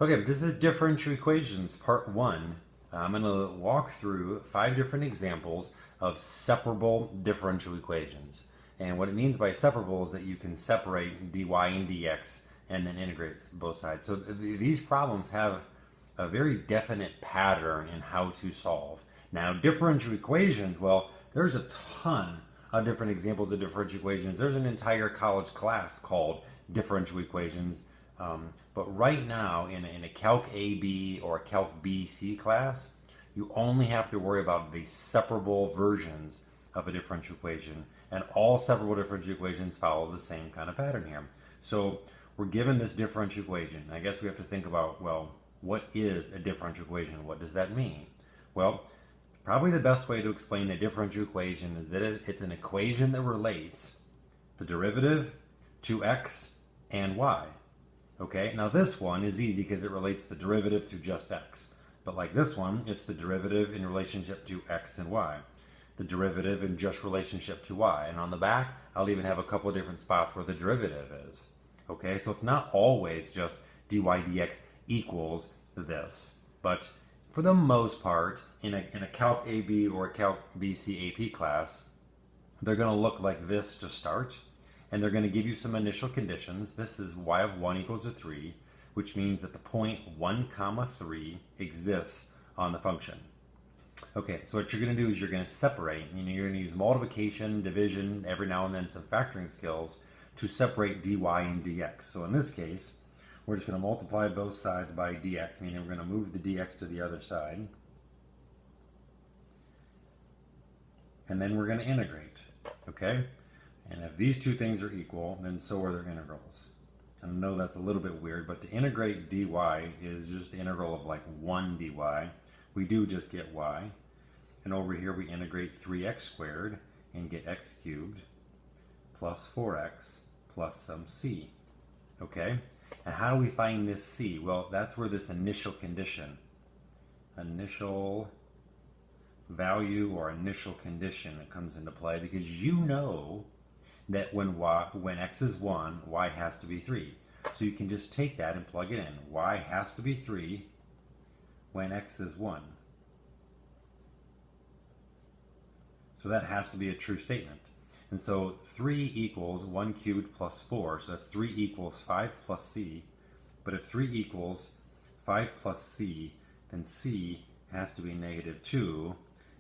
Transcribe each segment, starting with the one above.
Okay, this is differential equations, part one. I'm going to walk through 5 different examples of separable differential equations. And what it means by separable is that you can separate dy and dx and then integrate both sides. So these problems have a very definite pattern in how to solve. Now, differential equations, well, there's a ton of different examples of differential equations. There's an entire college class called differential equations. But right now, in a Calc AB or a Calc BC class, you only have to worry about the separable versions of a differential equation. And all separable differential equations follow the same kind of pattern here. So we're given this differential equation. I guess we have to think about, well, what is a differential equation? What does that mean? Well, probably the best way to explain a differential equation is that it's an equation that relates the derivative to x and y. Okay, now this one is easy because it relates the derivative to just x. But like this one, it's the derivative in relationship to x and y. The derivative in just relationship to y. And on the back, I'll even have a couple of different spots where the derivative is. Okay, so it's not always just dy dx equals this. But for the most part, in a Calc AB or a Calc BC AP class, they're going to look like this to start. And they're going to give you some initial conditions. This is y of 1 equals to 3, which means that the point 1 comma 3 exists on the function. Okay, so what you're going to do is you're going to separate. You're going to use multiplication, division, every now and then some factoring skills to separate dy and dx. So in this case, we're just going to multiply both sides by dx, meaning we're going to move the dx to the other side. And then we're going to integrate, okay? And if these two things are equal, then so are their integrals. And I know that's a little bit weird, but to integrate dy is just the integral of like 1 dy. We do just get y. And over here we integrate 3x squared and get x cubed plus 4x plus some c. Okay? And how do we find this c? Well, that's where this initial condition, initial value or initial condition that comes into play, because you know that when x is 1, y has to be 3. So you can just take that and plug it in. Y has to be 3 when x is 1. So that has to be a true statement. And so 3 equals 1 cubed plus 4. So that's 3 equals 5 plus c. But if 3 equals 5 plus c, then c has to be negative 2.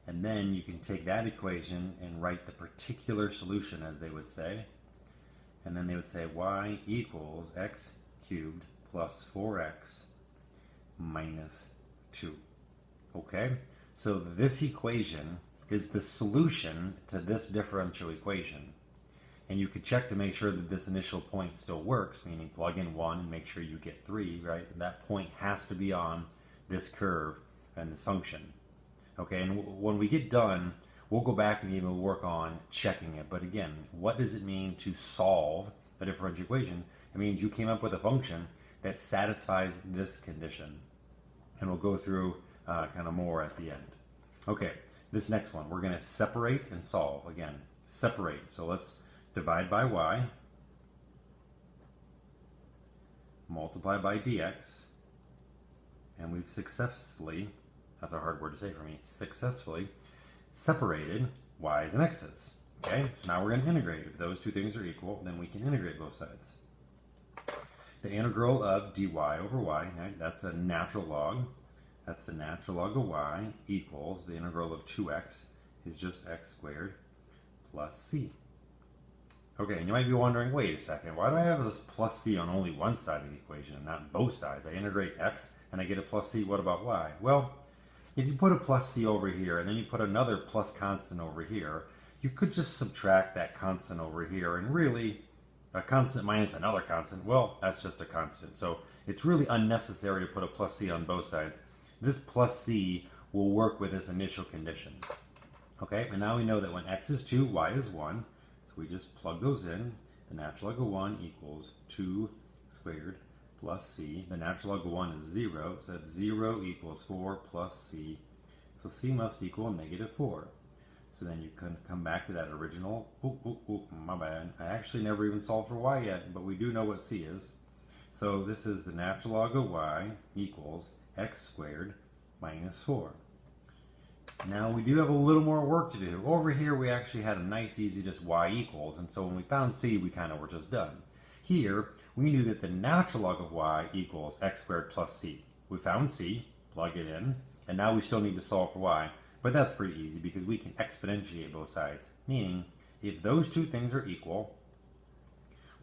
And then you can take that equation and write the particular solution, as they would say. And then they would say y equals x cubed plus 4x minus 2. Okay? So this equation is the solution to this differential equation. And you could check to make sure that this initial point still works, meaning plug in 1 and make sure you get 3, right? That point has to be on this curve and this function. Okay, and when we get done, we'll go back and even work on checking it. But again, what does it mean to solve a differential equation? It means you came up with a function that satisfies this condition. And we'll go through kind of more at the end. Okay, this next one, we're going to separate and solve. Again, separate. So let's divide by y, multiply by dx, and we've successfully, that's a hard word to say for me, successfully separated y's and x's. Okay, so now we're going to integrate. If those two things are equal, then we can integrate both sides. The integral of dy over y, right, that's a natural log. That's the natural log of y equals the integral of 2x is just x squared plus c. Okay, and you might be wondering, wait a second, why do I have this plus c on only one side of the equation and not both sides? I integrate x and I get a plus c, what about y? Well, if you put a plus c over here and then you put another plus constant over here, you could just subtract that constant over here, and really a constant minus another constant, well, that's just a constant. So it's really unnecessary to put a plus c on both sides. This plus c will work with this initial condition. Okay, and now we know that when x is 2, y is 1, so we just plug those in. The natural log of 1 equals 2 squared plus c. The natural log of 1 is 0, so that's 0 equals 4 plus c. So c must equal negative 4. So then you can come back to that original, my bad. I actually never even solved for y yet, but we do know what c is. So this is the natural log of y equals x squared minus 4. Now we do have a little more work to do. Over here we actually had a nice easy just y equals, and so when we found c we kind of were just done. Here we knew that the natural log of y equals x squared plus c. We found c, plug it in, and now we still need to solve for y, but that's pretty easy because we can exponentiate both sides, meaning if those two things are equal,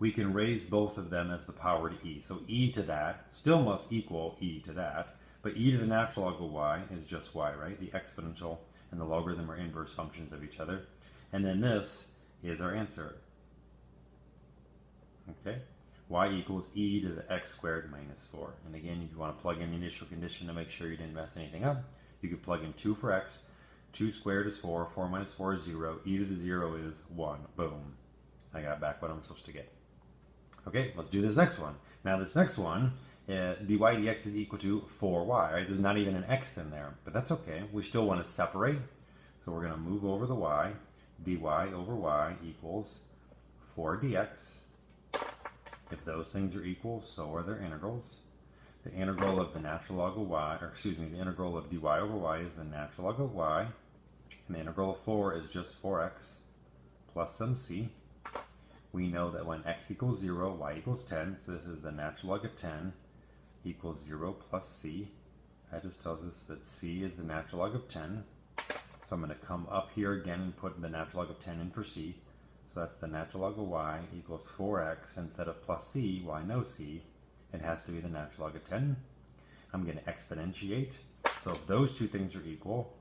we can raise both of them as the power to e. So e to that still must equal e to that, but e to the natural log of y is just y, right? The exponential and the logarithm are inverse functions of each other. And then this is our answer. Okay? Y equals e to the x squared minus 4. And again, if you want to plug in the initial condition to make sure you didn't mess anything up, you could plug in 2 for x. 2 squared is 4. 4 minus 4 is 0. E to the 0 is 1. Boom. I got back what I'm supposed to get. Okay, let's do this next one. Now this next one, dy dx is equal to 4y, right? There's not even an x in there, but that's okay. We still want to separate, so we're going to move over the y. dy over y equals 4 dx. If those things are equal, so are their integrals. The integral of the natural log of y, or excuse me, the integral of dy over y is the natural log of y, and the integral of 4 is just 4x plus some c. We know that when x equals 0, y equals 10, so this is the natural log of 10 equals 0 plus c. That just tells us that c is the natural log of 10. So I'm going to come up here again and put the natural log of 10 in for c. So that's the natural log of y equals 4x. Instead of plus c, y no c, it has to be the natural log of 10. I'm going to exponentiate. So if those two things are equal,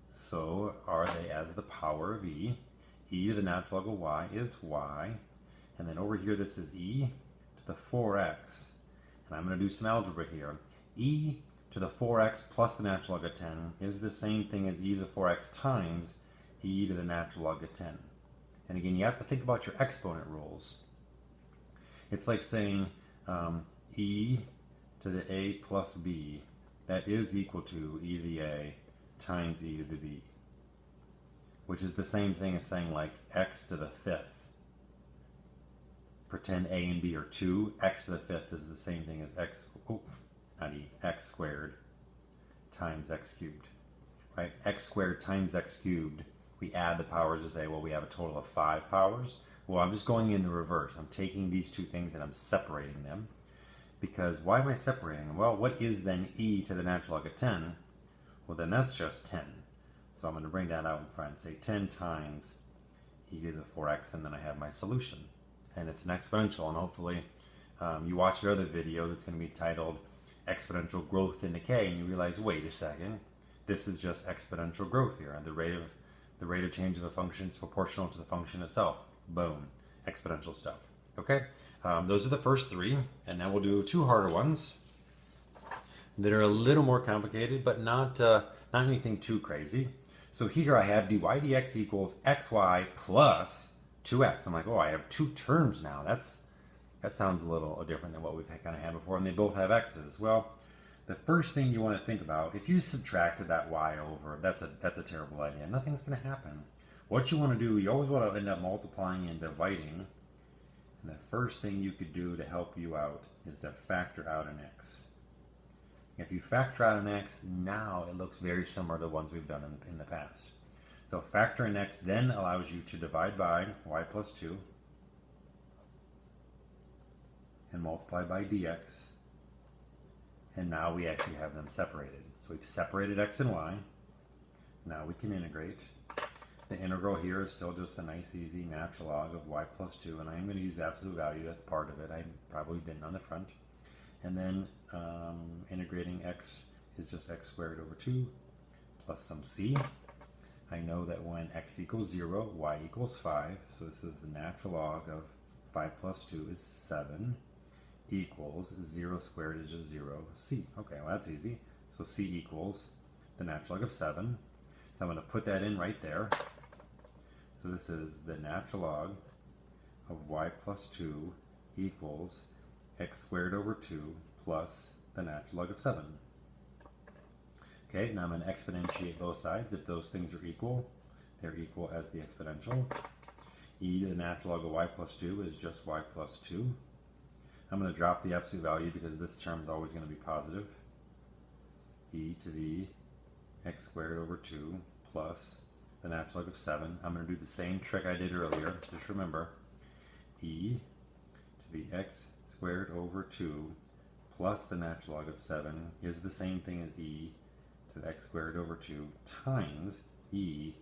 so are they as the power of e. E to the natural log of y is y. And then over here this is e to the 4x. And I'm going to do some algebra here. E to the 4x plus the natural log of 10 is the same thing as e to the 4x times e to the natural log of 10. And again, you have to think about your exponent rules. It's like saying e to the a plus b. That is equal to e to the a times e to the b, which is the same thing as saying like x to the 5th. Pretend a and b are 2. X to the 5th is the same thing as x squared times x cubed. Right? X squared times x cubed. We add the powers to say, well, we have a total of 5 powers. Well, I'm just going in the reverse. I'm taking these two things and I'm separating them. Because why am I separating them? Well, what is then e to the natural log of 10? Well, then that's just 10. So I'm going to bring that out in front and say 10 times e to the 4x, and then I have my solution. And it's an exponential, and hopefully you watch your other video that's going to be titled Exponential Growth and Decay, and you realize, wait a second, this is just exponential growth here. And the rate of change of a function is proportional to the function itself. Boom. Exponential stuff. Okay? Those are the first 3, and now we'll do 2 harder ones that are a little more complicated, but not anything too crazy. So here I have dy dx equals xy plus 2x. I'm like, oh, I have 2 terms now. That sounds a little different than what we've kind of had before, and they both have x's. Well, the first thing you want to think about, if you subtracted that y over, that's a terrible idea. Nothing's going to happen. What you want to do, you always want to end up multiplying and dividing. And the first thing you could do to help you out is to factor out an x. If you factor out an x, now it looks very similar to the ones we've done in the past. So factor an x then allows you to divide by y plus 2 and multiply by dx. And now we actually have them separated. So we've separated x and y. Now we can integrate. The integral here is still just a nice easy natural log of y plus 2, and I am going to use absolute value as part of it. I probably didn't on the front. And then integrating x is just x squared over 2 plus some c. I know that when x equals 0, y equals 5. So this is the natural log of 5 plus 2 is 7 equals 0 squared is just 0, c. Okay, well that's easy. So c equals the natural log of 7. So I'm going to put that in right there. So this is the natural log of y plus 2 equals x squared over 2 plus the natural log of 7. Okay, now I'm going to exponentiate both sides. If those things are equal, they're equal as the exponential. E to the natural log of y plus 2 is just y plus 2. I'm going to drop the absolute value because this term is always going to be positive. E to the x squared over 2 plus the natural log of 7. I'm going to do the same trick I did earlier. Just remember, e to the x squared over 2 plus the natural log of 7 is the same thing as e to the x squared over 2 times e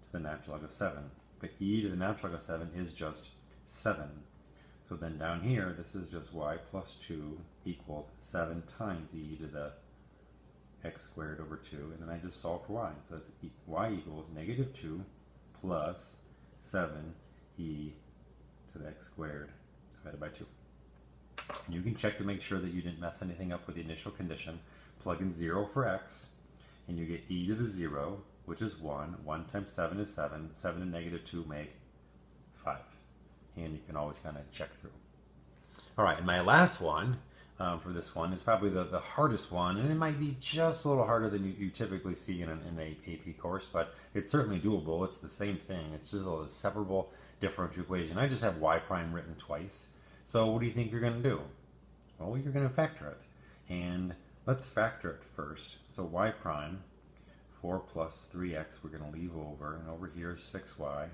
to the natural log of 7. But e to the natural log of 7 is just 7. So then down here, this is just y plus 2 equals 7 times e to the x squared over 2, and then I just solve for y. So that's y equals negative 2 plus 7e to the x squared divided by 2. And you can check to make sure that you didn't mess anything up with the initial condition. Plug in 0 for x, and you get e to the 0, which is 1. 1 times 7 is 7. 7 and negative 2 make 5. And you can always kind of check through. All right, and my last one for this one is probably the hardest one, and it might be just a little harder than you typically see in an AP course, but it's certainly doable. It's the same thing. It's just a separable differential equation. I just have y prime written twice. So what do you think you're going to do? Well, you're going to factor it. And let's factor it first. So y prime, 4 plus 3x, we're going to leave over, and over here is 6y.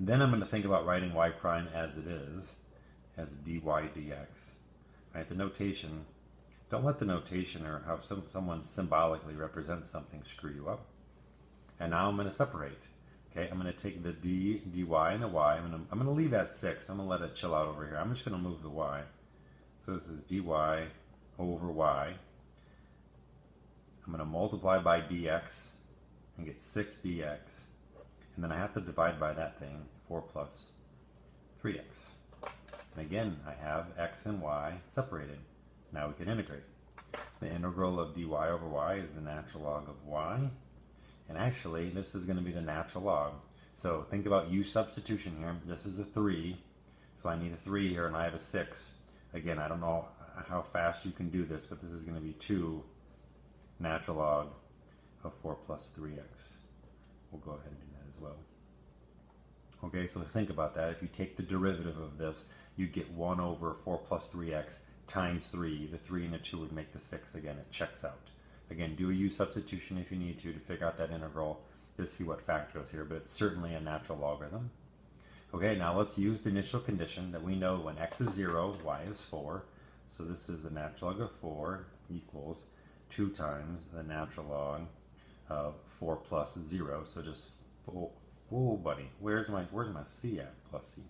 Then I'm going to think about writing y prime as it is, as dy dx. Right, the notation, don't let the notation or how someone symbolically represents something screw you up. And now I'm going to separate. Okay, I'm going to take the d, dy, and the y. I'm going to leave that 6. I'm going to let it chill out over here. I'm just going to move the y. So this is dy over y. I'm going to multiply by dx and get 6 dx. And then I have to divide by that thing, 4 plus 3x. And again, I have x and y separated. Now we can integrate. The integral of dy over y is the natural log of y. And actually, this is going to be the natural log. So think about u substitution here. This is a 3. So I need a 3 here, and I have a 6. Again, I don't know how fast you can do this, but this is going to be 2 natural log of 4 plus 3x. We'll go ahead and do that as well. Okay, so think about that. If you take the derivative of this, you get 1 over 4 plus 3x times 3. The 3 and the 2 would make the 6. Again, it checks out. Again, do a u substitution if you need to figure out that integral to see what factor is here, but it's certainly a natural logarithm. Okay, now let's use the initial condition that we know when x is 0, y is 4. So this is the natural log of 4 equals 2 times the natural log of 4 plus 0. So just full buddy. Where's my c at? Plus c.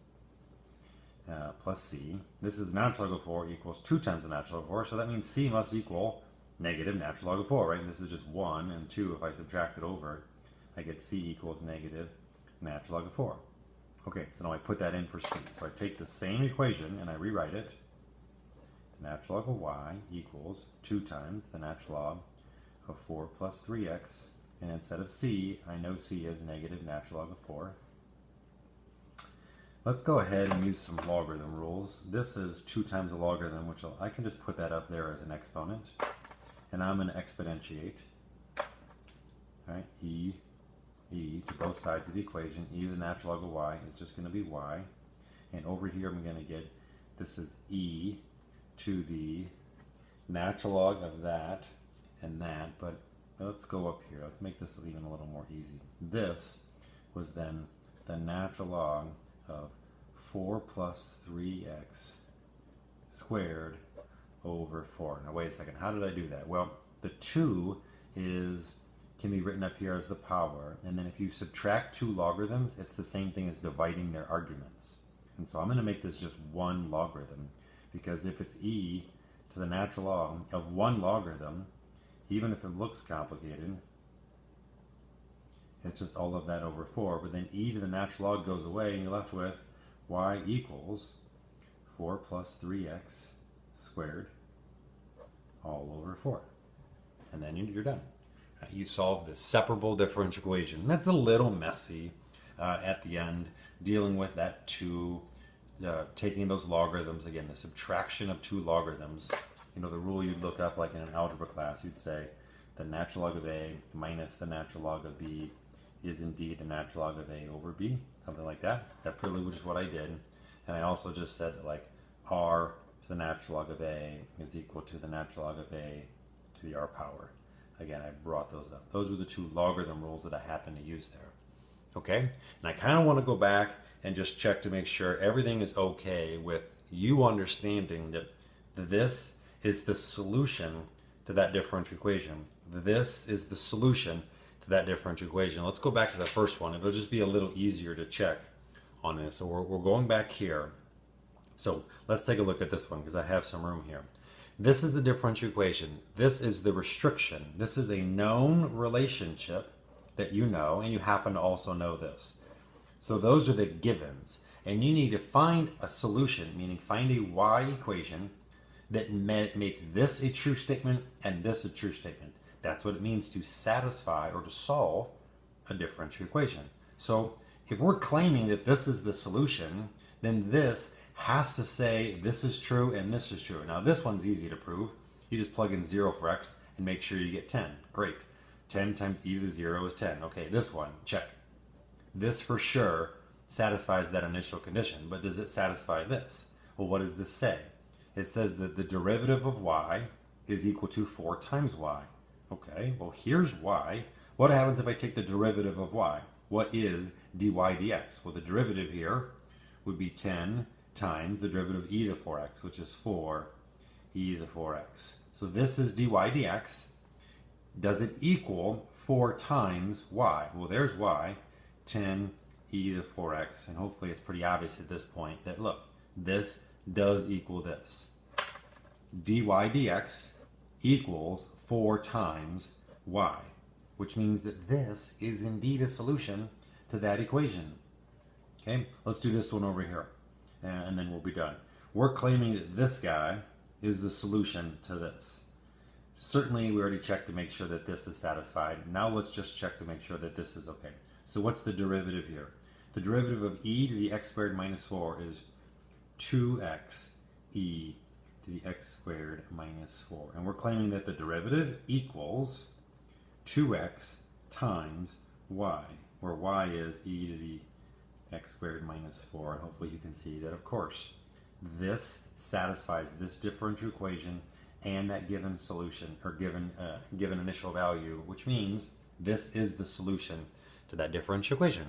Plus c. This is natural log of 4 equals 2 times the natural log of 4. So that means c must equal negative natural log of 4, right? And this is just 1 and 2. If I subtract it over, I get c equals negative natural log of 4. Okay, so now I put that in for c. So I take the same equation and I rewrite it. The natural log of y equals 2 times the natural log of 4 plus 3x. And instead of c, I know c is negative natural log of 4. Let's go ahead and use some logarithm rules. This is 2 times a logarithm, which I can just put that up there as an exponent. And I'm going to exponentiate. Right, e to both sides of the equation. E to the natural log of y is just going to be y. And over here I'm going to get, this is e to the natural log of that and that. But let's go up here. Let's make this even a little more easy. This was then the natural log of 4 plus 3x squared over 4. Now wait a second, how did I do that? Well, the 2 can be written up here as the power, and then if you subtract 2 logarithms, it's the same thing as dividing their arguments. And so I'm going to make this just 1 logarithm, because if it's e to the natural log of 1 logarithm, even if it looks complicated, it's just all of that over 4, but then e to the natural log goes away, and you're left with y equals 4 plus 3x squared all over 4. And then you're done. You solve this separable differential equation. That's a little messy at the end, dealing with that 2, taking those logarithms, again, the subtraction of 2 logarithms. You know, the rule you'd look up like in an algebra class, you'd say the natural log of a minus the natural log of b is indeed the natural log of a over b, something like that. That pretty much is what I did. And I also just said that, like, r to the natural log of a is equal to the natural log of a to the r power. Again, I brought those up. Those are the two logarithm rules that I happen to use there. Okay? And I kind of want to go back and just check to make sure everything is okay with you understanding that this is the solution to that differential equation. This is the solution to that differential equation. Let's go back to the first one. It'll just be a little easier to check on this. So we're going back here. So let's take a look at this one because I have some room here. This is the differential equation. This is the restriction. This is a known relationship that you know, and you happen to also know this. So those are the givens. And you need to find a solution, meaning find a y equation that makes this a true statement and this a true statement. That's what it means to satisfy or to solve a differential equation. So if we're claiming that this is the solution, then this has to say this is true and this is true. Now this one's easy to prove. You just plug in 0 for x and make sure you get 10. Great. 10 times e to the 0 is 10. Okay, this one, check. This for sure satisfies that initial condition, but does it satisfy this? Well, what does this say? It says that the derivative of y is equal to 4 times y. Okay, well here's y. What happens if I take the derivative of y? What is dy dx? Well, the derivative here would be 10 times the derivative of e to the 4x, which is 4 e to the 4x. So this is dy dx. Does it equal 4 times y? Well, there's y, 10 e to the 4x, and hopefully it's pretty obvious at this point that, look, this does equal this. Dy dx equals 4 times y, which means that this is indeed a solution to that equation. Okay, let's do this one over here, and then we'll be done. We're claiming that this guy is the solution to this. Certainly, we already checked to make sure that this is satisfied. Now let's just check to make sure that this is okay. So what's the derivative here? The derivative of e to the x squared minus 4 is 2x e to the x squared minus 4. And we're claiming that the derivative equals 2x times y, where y is e to the x squared minus 4. And hopefully you can see that, of course, this satisfies this differential equation and that given solution, or given initial value, which means this is the solution to that differential equation.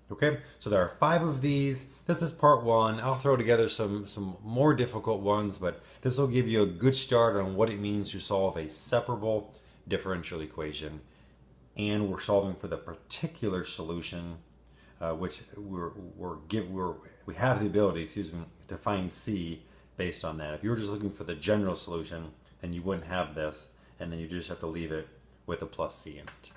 Okay, so there are 5 of these. This is part 1. I'll throw together some more difficult ones, but this will give you a good start on what it means to solve a separable differential equation. And we're solving for the particular solution, which we have the ability, to find C based on that. If you were just looking for the general solution, then you wouldn't have this, and then you just have to leave it with a plus C in it.